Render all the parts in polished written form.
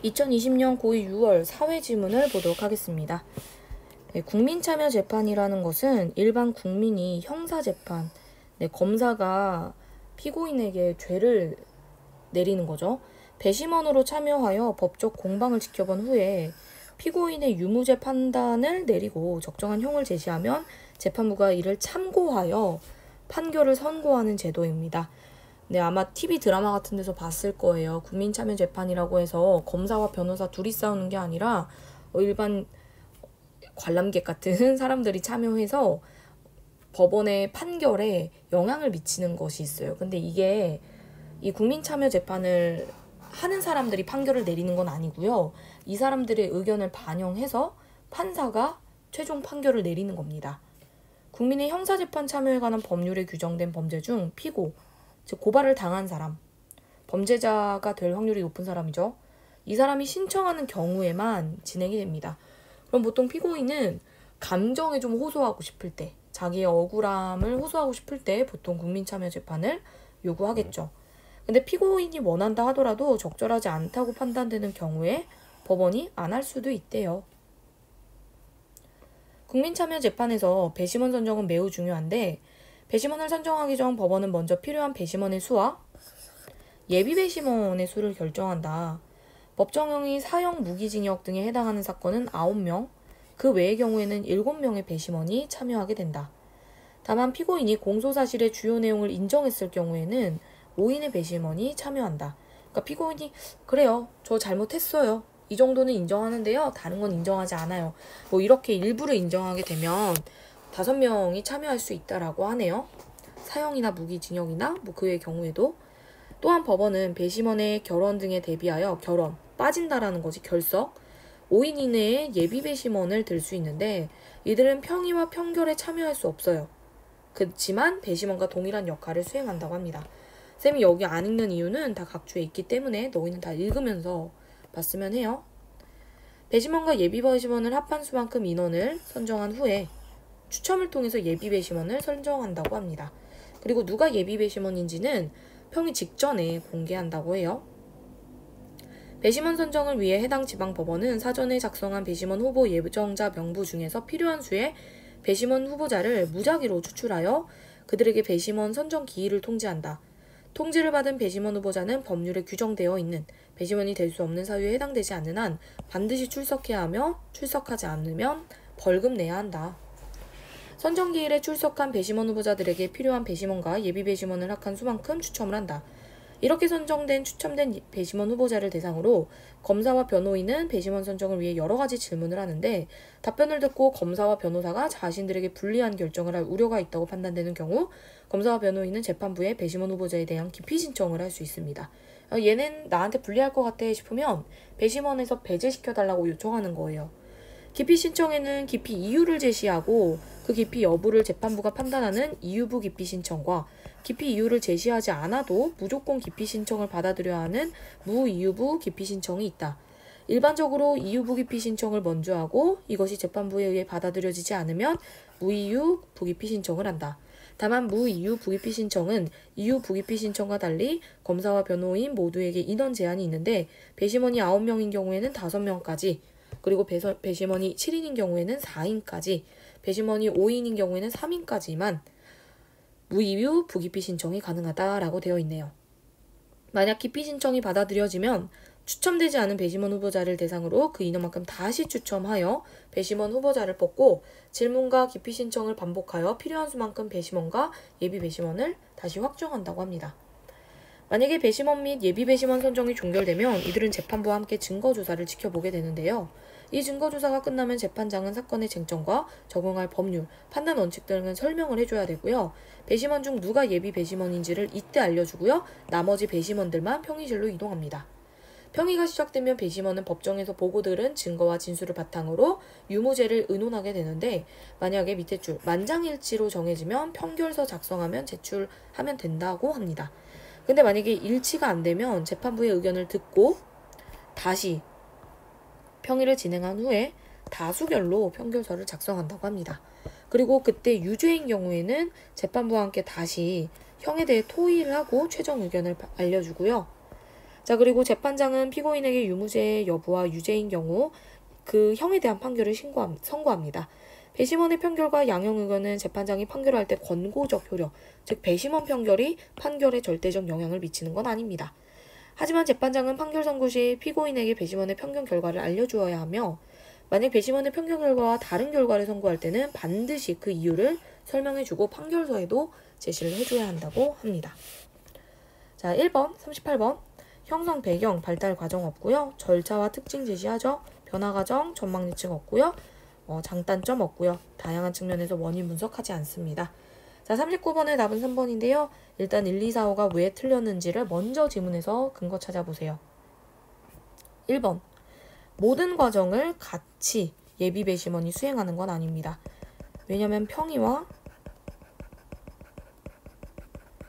2020년 고2 6월 사회지문을 보도록 하겠습니다. 국민참여재판이라는 것은 일반 국민이 형사재판, 검사가 피고인에게 죄를 내리는 거죠. 배심원으로 참여하여 법적 공방을 지켜본 후에 피고인의 유무죄 판단을 내리고 적정한 형을 제시하면 재판부가 이를 참고하여 판결을 선고하는 제도입니다. 네, 아마 TV 드라마 같은 데서 봤을 거예요. 국민참여재판이라고 해서 검사와 변호사 둘이 싸우는 게 아니라 일반 관람객 같은 사람들이 참여해서 법원의 판결에 영향을 미치는 것이 있어요. 근데 이게 이 국민참여재판을 하는 사람들이 판결을 내리는 건 아니고요. 이 사람들의 의견을 반영해서 판사가 최종 판결을 내리는 겁니다. 국민의 형사재판 참여에 관한 법률에 규정된 범죄 중 피고, 즉 고발을 당한 사람, 범죄자가 될 확률이 높은 사람이죠. 이 사람이 신청하는 경우에만 진행이 됩니다. 그럼 보통 피고인은 감정에 좀 호소하고 싶을 때, 자기의 억울함을 호소하고 싶을 때 보통 국민참여재판을 요구하겠죠. 근데 피고인이 원한다 하더라도 적절하지 않다고 판단되는 경우에 법원이 안 할 수도 있대요. 국민참여재판에서 배심원 선정은 매우 중요한데 배심원을 선정하기 전 법원은 먼저 필요한 배심원의 수와 예비배심원의 수를 결정한다. 법정형이 사형 무기징역 등에 해당하는 사건은 9명, 그 외의 경우에는 7명의 배심원이 참여하게 된다. 다만 피고인이 공소사실의 주요 내용을 인정했을 경우에는 5인의 배심원이 참여한다. 그러니까 피고인이 그래요, 저 잘못했어요, 이 정도는 인정하는데요, 다른 건 인정하지 않아요, 뭐 이렇게 일부를 인정하게 되면 5명이 참여할 수 있다라고 하네요. 사형이나 무기징역이나 뭐 그의 경우에도. 또한 법원은 배심원의 결원 등에 대비하여 결원, 빠진다라는 것이 결석, 5인 이내의 예비 배심원을 들 수 있는데 이들은 평의와 평결에 참여할 수 없어요. 그렇지만 배심원과 동일한 역할을 수행한다고 합니다. 쌤이 여기 안 읽는 이유는 다 각주에 있기 때문에 너희는 다 읽으면서 봤으면 해요. 배심원과 예비 배심원을 합한 수만큼 인원을 선정한 후에 추첨을 통해서 예비 배심원을 선정한다고 합니다. 그리고 누가 예비 배심원인지는 평의 직전에 공개한다고 해요. 배심원 선정을 위해 해당 지방법원은 사전에 작성한 배심원 후보 예정자 명부 중에서 필요한 수의 배심원 후보자를 무작위로 추출하여 그들에게 배심원 선정 기일을 통지한다. 통지를 받은 배심원 후보자는 법률에 규정되어 있는 배심원이 될 수 없는 사유에 해당되지 않는 한 반드시 출석해야 하며 출석하지 않으면 벌금 내야 한다. 선정기일에 출석한 배심원 후보자들에게 필요한 배심원과 예비 배심원을 합한 수만큼 추첨을 한다. 이렇게 추첨된 배심원 후보자를 대상으로 검사와 변호인은 배심원 선정을 위해 여러 가지 질문을 하는데 답변을 듣고 검사와 변호사가 자신들에게 불리한 결정을 할 우려가 있다고 판단되는 경우 검사와 변호인은 재판부에 배심원 후보자에 대한 기피 신청을 할 수 있습니다. 얘는 나한테 불리할 것 같아 싶으면 배심원에서 배제시켜달라고 요청하는 거예요. 기피 신청에는 기피 이유를 제시하고 그 기피 여부를 재판부가 판단하는 이유부 기피 신청과 기피 이유를 제시하지 않아도 무조건 기피 신청을 받아들여야 하는 무이유부 기피 신청이 있다. 일반적으로 이유부 기피 신청을 먼저 하고 이것이 재판부에 의해 받아들여지지 않으면 무이유 부기피 신청을 한다. 다만 무이유 부기피 신청은 이유 부기피 신청과 달리 검사와 변호인 모두에게 인원 제한이 있는데 배심원이 9명인 경우에는 5명까지, 그리고 배심원이 7인인 경우에는 4인까지, 배심원이 5인인 경우에는 3인까지만 무이유 부기피 신청이 가능하다라고 되어 있네요. 만약 기피 신청이 받아들여지면 추첨되지 않은 배심원 후보자를 대상으로 그 인원만큼 다시 추첨하여 배심원 후보자를 뽑고 질문과 기피 신청을 반복하여 필요한 수만큼 배심원과 예비 배심원을 다시 확정한다고 합니다. 만약에 배심원 및 예비 배심원 선정이 종결되면 이들은 재판부와 함께 증거조사를 지켜보게 되는데요. 이 증거조사가 끝나면 재판장은 사건의 쟁점과 적용할 법률, 판단 원칙 등을 설명을 해줘야 되고요. 배심원 중 누가 예비 배심원인지를 이때 알려주고요. 나머지 배심원들만 평의실로 이동합니다. 평의가 시작되면 배심원은 법정에서 보고 들은 증거와 진술을 바탕으로 유무죄를 의논하게 되는데 만약에 밑에 줄 만장일치로 정해지면 평결서 작성하면 제출하면 된다고 합니다. 근데 만약에 일치가 안 되면 재판부의 의견을 듣고 다시 평의를 진행한 후에 다수결로 평결서를 작성한다고 합니다. 그리고 그때 유죄인 경우에는 재판부와 함께 다시 형에 대해 토의를 하고 최종 의견을 알려주고요. 자, 그리고 재판장은 피고인에게 유무죄 여부와 유죄인 경우 그 형에 대한 판결을 선고합니다. 배심원의 판결과 양형 의견은 재판장이 판결할 때 권고적 효력, 즉 배심원 판결이 판결에 절대적 영향을 미치는 건 아닙니다. 하지만 재판장은 판결 선고 시 피고인에게 배심원의 판결 결과를 알려주어야 하며 만약 배심원의 판결 결과와 다른 결과를 선고할 때는 반드시 그 이유를 설명해주고 판결서에도 제시를 해줘야 한다고 합니다. 자, 1번, 38번. 형성 배경, 발달 과정 없고요. 절차와 특징 제시하죠. 변화 과정, 전망 예측 없고요. 장단점 없고요. 다양한 측면에서 원인 분석하지 않습니다. 자, 39번의 답은 3번인데요. 일단 1, 2, 4, 5가 왜 틀렸는지를 먼저 지문에서 근거 찾아보세요. 1번. 모든 과정을 같이 예비 배심원이 수행하는 건 아닙니다. 왜냐하면 평의와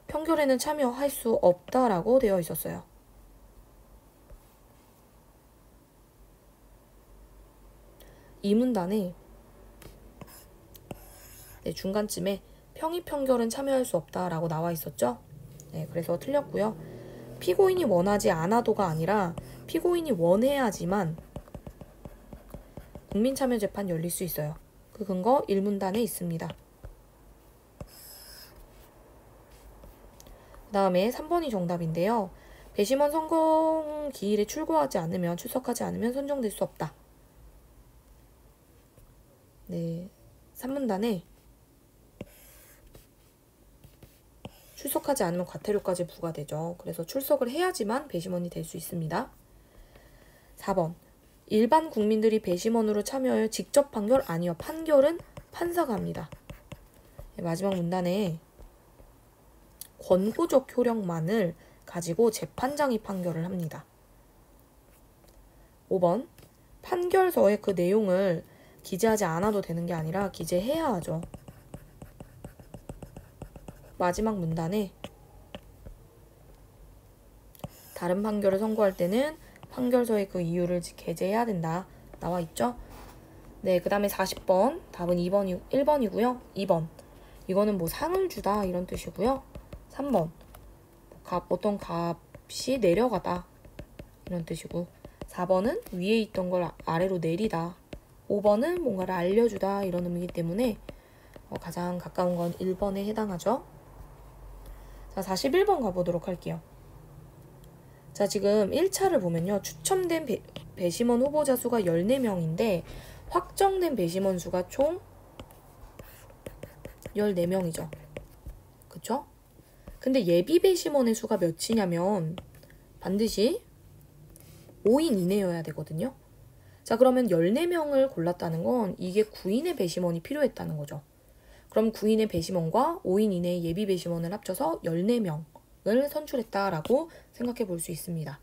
평결에는 참여할 수 없다라고 되어 있었어요. 이 문단에 중간쯤에 평의 평결은 참여할 수 없다라고 나와 있었죠. 네, 그래서 틀렸고요. 피고인이 원하지 않아도가 아니라 피고인이 원해야지만 국민참여재판 열릴 수 있어요. 그 근거 1문단에 있습니다. 그 다음에 3번이 정답인데요. 배심원 선거 기일에 출석하지 않으면 선정될 수 없다. 네, 3문단에 출석하지 않으면 과태료까지 부과되죠. 그래서 출석을 해야지만 배심원이 될 수 있습니다. 4번. 일반 국민들이 배심원으로 참여하여 직접 판결 아니요. 판결은 판사가 합니다. 네, 마지막 문단에 권고적 효력만을 가지고 재판장이 판결을 합니다. 5번. 판결서에 그 내용을 기재하지 않아도 되는 게 아니라 기재해야 하죠. 마지막 문단에 다른 판결을 선고할 때는 판결서에 그 이유를 게재해야 된다. 나와 있죠? 네, 그 다음에 40번. 답은 1번이고요. 2번. 이거는 뭐 상을 주다 이런 뜻이고요. 3번. 어떤 값이 내려가다 이런 뜻이고 4번은 위에 있던 걸 아래로 내리다. 5번은 뭔가를 알려주다 이런 의미이기 때문에 가장 가까운 건 1번에 해당하죠. 자, 41번 가보도록 할게요. 자, 지금 1차를 보면요. 추첨된 배심원 후보자 수가 14명인데 확정된 배심원 수가 총 14명이죠. 그쵸? 근데 예비 배심원의 수가 몇이냐면 반드시 5인 이내여야 되거든요. 자, 그러면 14명을 골랐다는 건 이게 9인의 배심원이 필요했다는 거죠. 그럼 9인의 배심원과 5인 이내의 예비 배심원을 합쳐서 14명을 선출했다라고 생각해 볼 수 있습니다.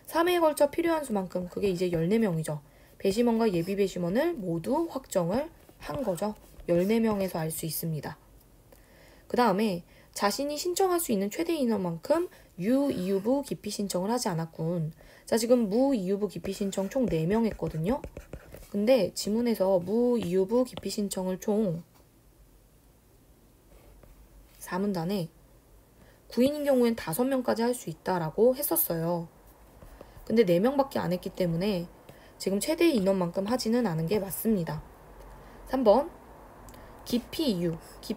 3회에 걸쳐 필요한 수만큼 그게 이제 14명이죠. 배심원과 예비 배심원을 모두 확정을 한 거죠. 14명에서 알 수 있습니다. 그 다음에 자신이 신청할 수 있는 최대 인원만큼 유이유부 기피 신청을 하지 않았군. 자, 지금 무이유부 기피 신청 총 4명 했거든요. 근데 지문에서 무이유부 기피 신청을 총 4문단에 9인인 경우엔 5명까지 할 수 있다라고 했었어요. 근데 4명밖에 안 했기 때문에 지금 최대 인원만큼 하지는 않은 게 맞습니다. 3번. 기피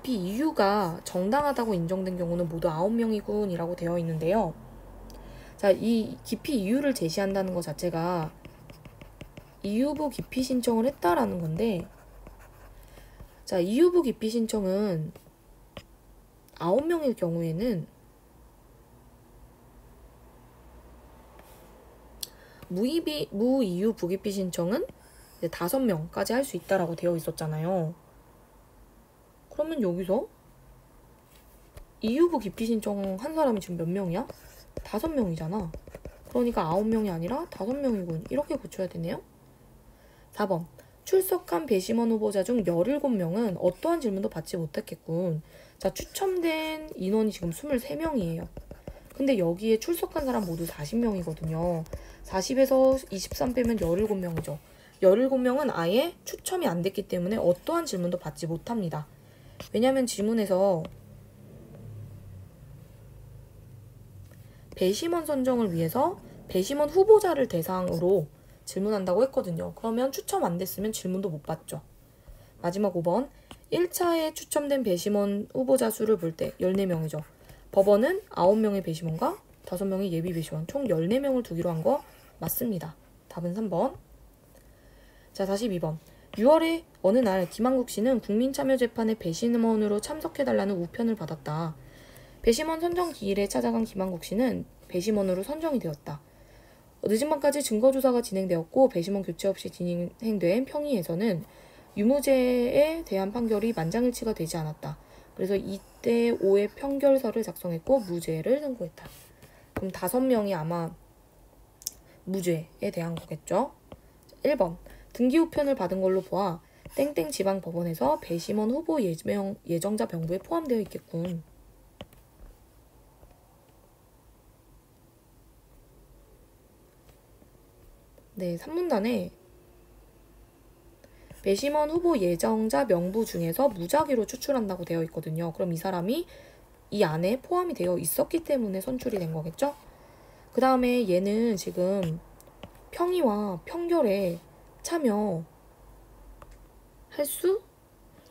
이유가 정당하다고 인정된 경우는 모두 9명이군 이라고 되어 있는데요. 자, 이 기피 이유를 제시한다는 것 자체가 이유부 기피 신청을 했다라는 건데, 자, 이유부 기피 신청은 9명일 경우에는 무이유 부기피 신청은 5명까지 할 수 있다라고 되어 있었잖아요. 그러면 여기서 이유부 기피 신청 한 사람이 지금 몇 명이야? 5명이잖아. 그러니까 9명이 아니라 5명이군. 이렇게 고쳐야 되네요. 4번. 출석한 배심원 후보자 중 17명은 어떠한 질문도 받지 못했겠군. 자, 추첨된 인원이 지금 23명이에요. 근데 여기에 출석한 사람 모두 40명이거든요. 40에서 23 빼면 17명이죠. 17명은 아예 추첨이 안 됐기 때문에 어떠한 질문도 받지 못합니다. 왜냐하면 지문에서 배심원 선정을 위해서 배심원 후보자를 대상으로 질문한다고 했거든요. 그러면 추첨 안 됐으면 질문도 못 받죠. 마지막 5번. 1차에 추첨된 배심원 후보자 수를 볼 때 14명이죠. 법원은 9명의 배심원과 5명의 예비 배심원 총 14명을 두기로 한 거 맞습니다. 답은 3번. 자, 42번. 6월에 어느 날 김한국 씨는 국민참여재판에 배심원으로 참석해달라는 우편을 받았다. 배심원 선정 기일에 찾아간 김한국 씨는 배심원으로 선정이 되었다. 늦은 밤까지 증거조사가 진행되었고 배심원 교체 없이 진행된 평의에서는 유무죄에 대한 판결이 만장일치가 되지 않았다. 그래서 2대 5의 평결서를 작성했고 무죄를 선고했다. 그럼 5명이 아마 무죄에 대한 거겠죠. 1번. 등기우편을 받은 걸로 보아 땡땡 지방법원에서 배심원 후보 예정자 병부에 포함되어 있겠군. 네, 3문단에 배심원 후보 예정자 명부 중에서 무작위로 추출한다고 되어 있거든요. 그럼 이 사람이 이 안에 포함이 되어 있었기 때문에 선출이 된 거겠죠? 그 다음에 얘는 지금 평의와 평결에 참여할 수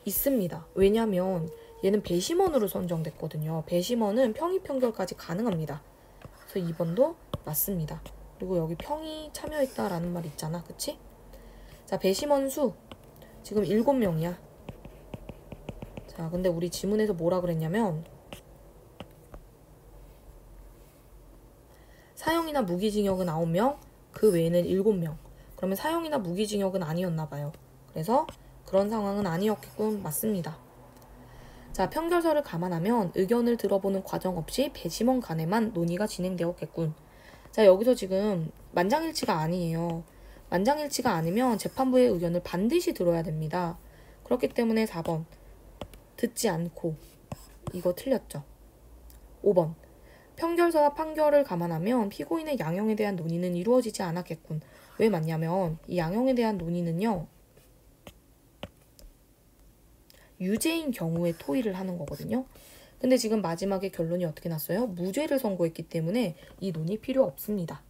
있습니다. 왜냐면 얘는 배심원으로 선정됐거든요. 배심원은 평의 평결까지 가능합니다. 그래서 2번도 맞습니다. 그리고 여기 평의 참여했다라는 말 있잖아. 그치? 자, 배심원 수 지금 7명이야. 자, 근데 우리 지문에서 뭐라 그랬냐면 사형이나 무기징역은 9명, 그 외에는 7명. 그러면 사형이나 무기징역은 아니었나 봐요. 그래서 그런 상황은 아니었겠군. 맞습니다. 자, 평결서를 감안하면 의견을 들어보는 과정 없이 배심원 간에만 논의가 진행되었겠군. 자, 여기서 지금 만장일치가 아니에요. 만장일치가 아니면 재판부의 의견을 반드시 들어야 됩니다. 그렇기 때문에 4번 듣지 않고 이거 틀렸죠. 5번 평결서와 판결을 감안하면 피고인의 양형에 대한 논의는 이루어지지 않았겠군. 왜 맞냐면 이 양형에 대한 논의는요. 유죄인 경우에 토의를 하는 거거든요. 근데 지금 마지막에 결론이 어떻게 났어요? 무죄를 선고했기 때문에 이 논의 필요 없습니다.